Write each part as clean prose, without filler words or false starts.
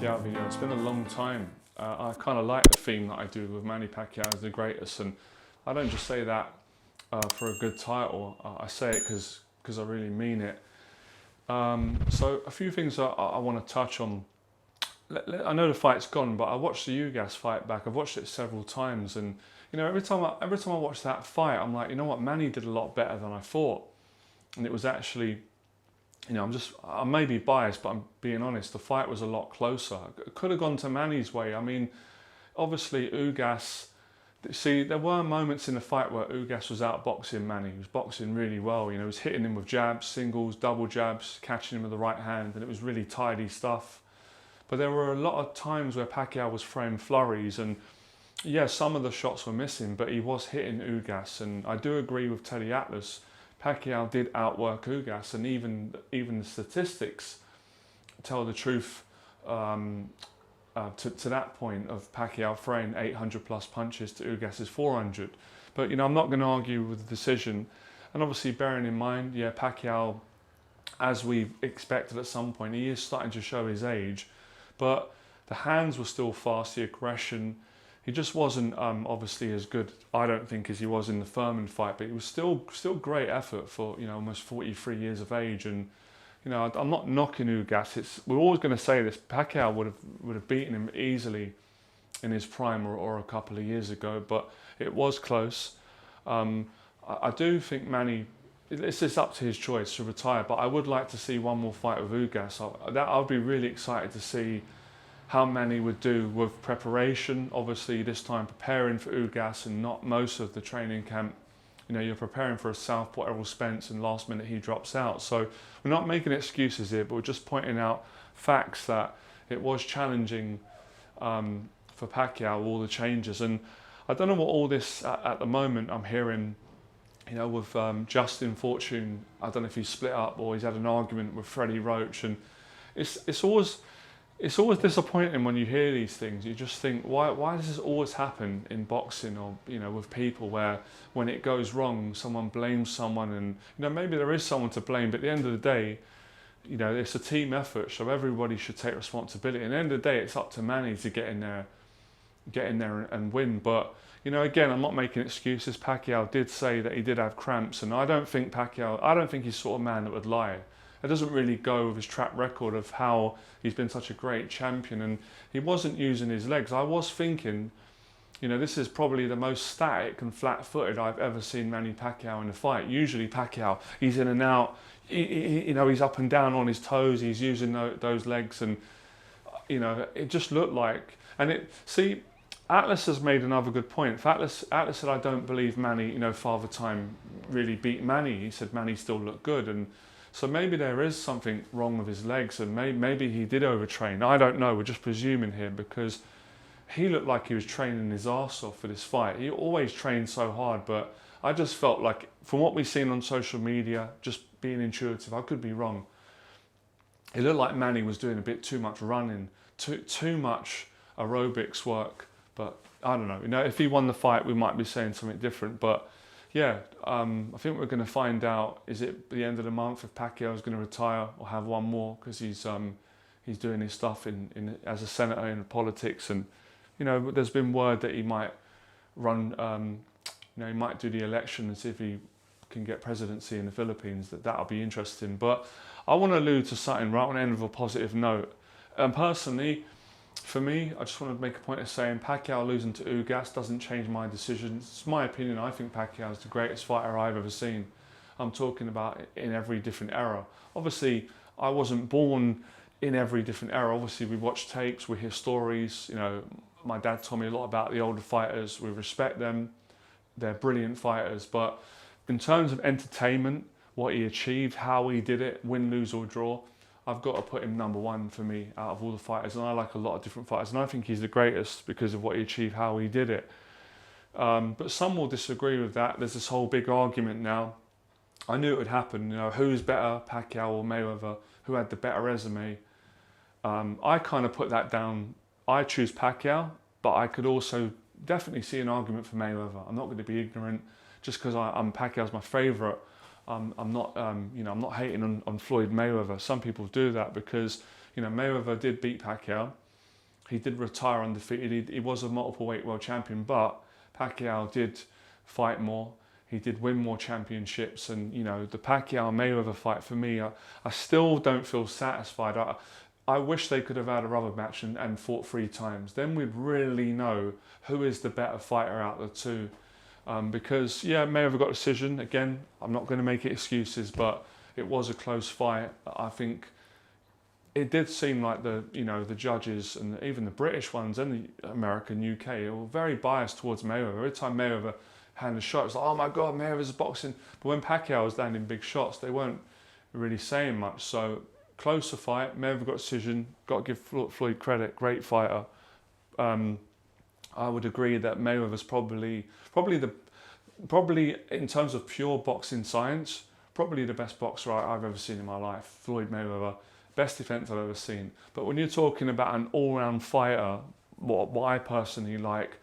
Pacquiao video. It's been a long time. I kind of like the theme that I do with Manny Pacquiao as the greatest, and I don't just say that for a good title. I say it because I really mean it. So a few things I want to touch on. I know the fight's gone, but I watched the Ugas fight back. I've watched it several times, and you know, every time I watch that fight, I'm like, you know what, Manny did a lot better than I thought, and it was actually. You know, I may be biased, but I'm being honest, the fight was a lot closer. It could have gone to Manny's way. I mean, obviously Ugas, see, there were moments in the fight where Ugas was outboxing Manny. He was boxing really well. You know, he was hitting him with jabs, singles, double jabs, catching him with the right hand, and it was really tidy stuff. But there were a lot of times where Pacquiao was throwing flurries, and yeah, some of the shots were missing, but he was hitting Ugas. And I do agree with Teddy Atlas. Pacquiao did outwork Ugas, and even the statistics tell the truth to that point of Pacquiao throwing 800 plus punches to Ugas's 400. But you know, I'm not going to argue with the decision, and obviously bearing in mind, yeah, Pacquiao, as we expected at some point, he is starting to show his age, but the hands were still fast, the aggression. He just wasn't obviously as good, I don't think, as he was in the Furman fight, but it was still great effort for, you know, almost 43 years of age. And you know, I'm not knocking Ugas. We're always going to say this. Pacquiao would have beaten him easily in his prime or a couple of years ago, but it was close. I do think Manny. It's just up to his choice to retire, but I would like to see one more fight with Ugas. I'd be really excited to see how Manny would do with preparation. Obviously this time preparing for Ugas and not most of the training camp. You know, you're preparing for a southpaw Errol Spence and last minute he drops out. So we're not making excuses here, but we're just pointing out facts that it was challenging for Pacquiao, all the changes. And I don't know what all this at the moment I'm hearing, you know, with Justin Fortune. I don't know if he's split up or he's had an argument with Freddie Roach, and it's always disappointing when you hear these things. You just think, why does this always happen in boxing, or you know, with people, where when it goes wrong, someone blames someone, and you know, maybe there is someone to blame, but at the end of the day, you know, it's a team effort, so everybody should take responsibility. At the end of the day, it's up to Manny to get in there and win. But you know, again, I'm not making excuses. Pacquiao did say that he did have cramps, and I don't think he's the sort of man that would lie. It doesn't really go with his track record of how he's been such a great champion, and he wasn't using his legs. I was thinking, you know, this is probably the most static and flat-footed I've ever seen Manny Pacquiao in a fight. Usually Pacquiao, he's in and out, you know, he's up and down on his toes, he's using those legs, and you know, it just looked like, see, Atlas has made another good point. Atlas said, I don't believe Manny, you know, Father Time really beat Manny. He said Manny still looked good, and so maybe there is something wrong with his legs, and maybe he did overtrain. I don't know, we're just presuming here, because he looked like he was training his arse off for this fight. He always trained so hard, but I just felt like, from what we've seen on social media, just being intuitive, I could be wrong, it looked like Manny was doing a bit too much running, too much aerobics work. But I don't know, you know, if he won the fight, we might be saying something different, but yeah, I think we're going to find out, is it the end of the month, if Pacquiao is going to retire or have one more, because he's doing his stuff as a senator in politics, and you know, there's been word that he might run, you know, he might do the election and see if he can get presidency in the Philippines. That'll be interesting. But I want to allude to something right on the end of a positive note. Personally, for me, I just want to make a point of saying Pacquiao losing to Ugas doesn't change my decision. It's my opinion. I think Pacquiao is the greatest fighter I've ever seen. I'm talking about in every different era. Obviously, I wasn't born in every different era. Obviously, we watch tapes, we hear stories. You know, my dad told me a lot about the older fighters. We respect them. They're brilliant fighters. But in terms of entertainment, what he achieved, how he did it, win, lose or draw, I've got to put him number one for me out of all the fighters, and I like a lot of different fighters, and I think he's the greatest because of what he achieved, how he did it. But some will disagree with that. There's this whole big argument now. I knew it would happen. You know, who's better, Pacquiao or Mayweather? Who had the better resume? I kind of put that down. I choose Pacquiao, but I could also definitely see an argument for Mayweather. I'm not going to be ignorant just because Pacquiao's my favourite. I'm not, you know, I'm not hating on Floyd Mayweather. Some people do that because, you know, Mayweather did beat Pacquiao. he did retire undefeated. He was a multiple weight world champion, but Pacquiao did fight more. He did win more championships, and you know, the Pacquiao Mayweather fight for me, I still don't feel satisfied. I wish they could have had a rubber match and fought 3 times. Then we'd really know who is the better fighter out of the two. Because yeah, Mayweather got a decision. Again, I'm not going to make it excuses, but it was a close fight. I think it did seem like the judges and even the British ones and the American, UK were very biased towards Mayweather. Every time Mayweather handed a shot, it was like, oh my God, Mayweather's boxing. But when Pacquiao was landing big shots, they weren't really saying much. So closer fight, Mayweather got a decision. Got to give Floyd credit, great fighter. I would agree that Mayweather's probably in terms of pure boxing science, probably the best boxer I've ever seen in my life. Floyd Mayweather, best defense I've ever seen. But when you're talking about an all-round fighter, what I personally like,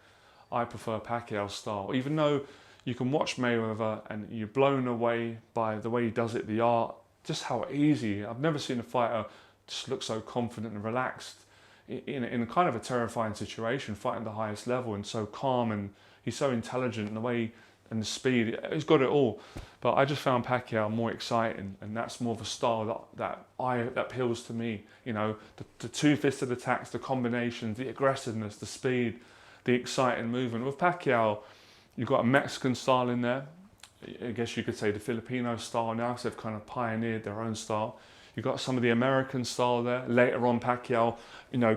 I prefer Pacquiao's style. Even though you can watch Mayweather and you're blown away by the way he does it, the art, just how easy. I've never seen a fighter just look so confident and relaxed in a kind of a terrifying situation, fighting the highest level, and so calm, and he's so intelligent, and the way and the speed, he's got it all. But I just found Pacquiao more exciting, and that's more of a style that appeals to me. You know, the two-fisted attacks, the combinations, the aggressiveness, the speed, the exciting movement. With Pacquiao, you've got a Mexican style in there. I guess you could say the Filipino style now, because they've kind of pioneered their own style. You've got some of the American style there. Later on, Pacquiao,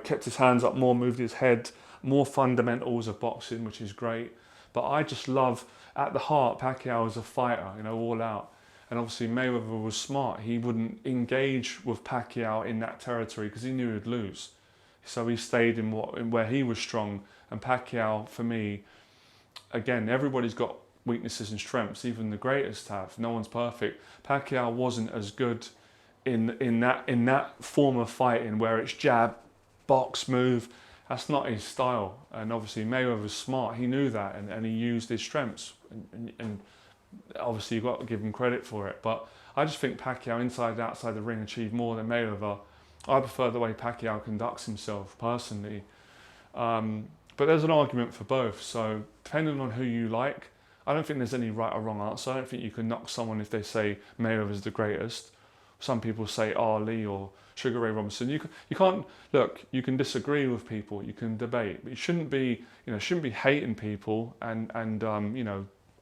kept his hands up more, moved his head, more fundamentals of boxing, which is great. But I just love, at the heart, Pacquiao is a fighter, all out. And obviously Mayweather was smart. He wouldn't engage with Pacquiao in that territory because he knew he'd lose. So he stayed in where he was strong. And Pacquiao, for me, again, everybody's got weaknesses and strengths. Even the greatest have. No one's perfect. Pacquiao wasn't as good in that form of fighting where it's jab, box, move. That's not his style. And obviously Mayweather was smart. He knew that, and he used his strengths. And obviously you've got to give him credit for it. But I just think Pacquiao, inside and outside the ring, achieved more than Mayweather. I prefer the way Pacquiao conducts himself personally. But there's an argument for both. So depending on who you like, I don't think there's any right or wrong answer. I don't think you can knock someone if they say Mayweather's the greatest. Some people say Ali or Sugar Ray Robinson. You can't look. You can disagree with people. You can debate, but you shouldn't be hating people and I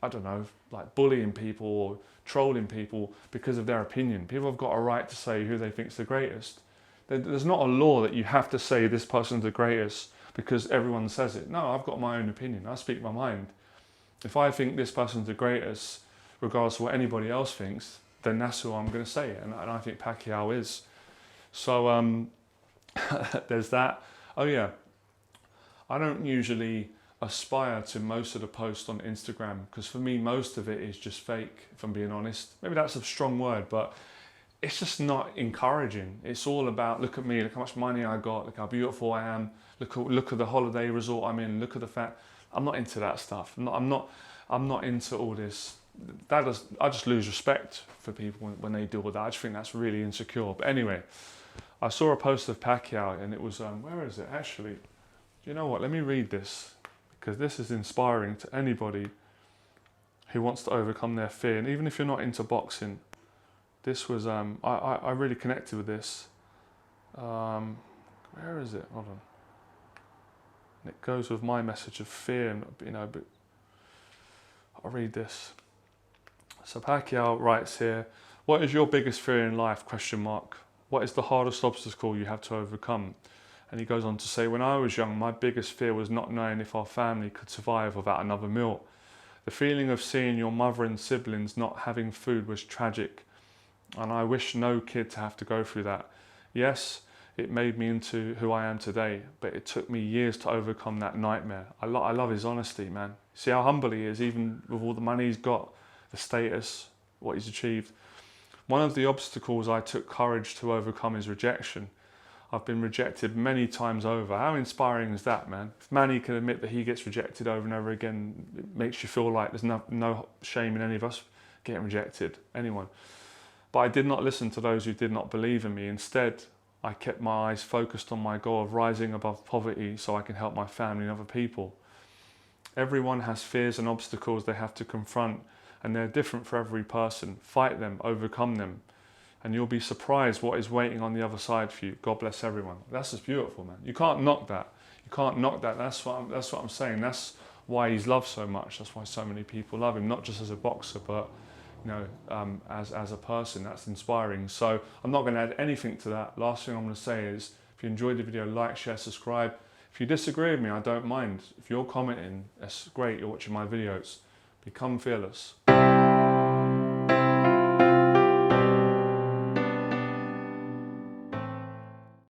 don't know, like bullying people or trolling people because of their opinion. People have got a right to say who they think's the greatest. There's not a law that you have to say this person's the greatest because everyone says it. No, I've got my own opinion. I speak my mind. If I think this person's the greatest, regardless of what anybody else thinks, then that's who I'm going to say. And I think Pacquiao is. So there's that. Oh yeah, I don't usually aspire to most of the posts on Instagram because for me most of it is just fake, if I'm being honest. Maybe that's a strong word, but it's just not encouraging. It's all about, look at me, look how much money I got, look how beautiful I am, look at the holiday resort I'm in, look at the fact. I'm not into that stuff. I'm not into all this. I just lose respect for people when they do all that. I just think that's really insecure. But anyway, I saw a post of Pacquiao and it was, where is it actually? You know what, let me read this because this is inspiring to anybody who wants to overcome their fear. And even if you're not into boxing, this was, I really connected with this. Where is it? Hold on. And it goes with my message of fear, but I'll read this. So Pacquiao writes here, what is your biggest fear in life? ? What is the hardest obstacle you have to overcome? And he goes on to say, when I was young, my biggest fear was not knowing if our family could survive without another meal. The feeling of seeing your mother and siblings not having food was tragic. And I wish no kid to have to go through that. Yes, it made me into who I am today, but it took me years to overcome that nightmare. I love his honesty, man. See how humble he is, even with all the money he's got, the status, what he's achieved. One of the obstacles I took courage to overcome is rejection. I've been rejected many times over. How inspiring is that, man? If Manny can admit that he gets rejected over and over again, it makes you feel like there's no shame in any of us getting rejected, anyone. But I did not listen to those who did not believe in me. Instead, I kept my eyes focused on my goal of rising above poverty so I can help my family and other people. Everyone has fears and obstacles they have to confront, and they're different for every person. Fight them, overcome them, and you'll be surprised what is waiting on the other side for you. God bless everyone. That's just beautiful, man. You can't knock that. You can't knock that. That's what I'm saying. That's why he's loved so much. That's why so many people love him, not just as a boxer, but as a person. That's inspiring. So I'm not going to add anything to that. Last thing I'm going to say is, if you enjoyed the video, like, share, subscribe. If you disagree with me, I don't mind. If you're commenting, that's great. You're watching my videos. Become fearless.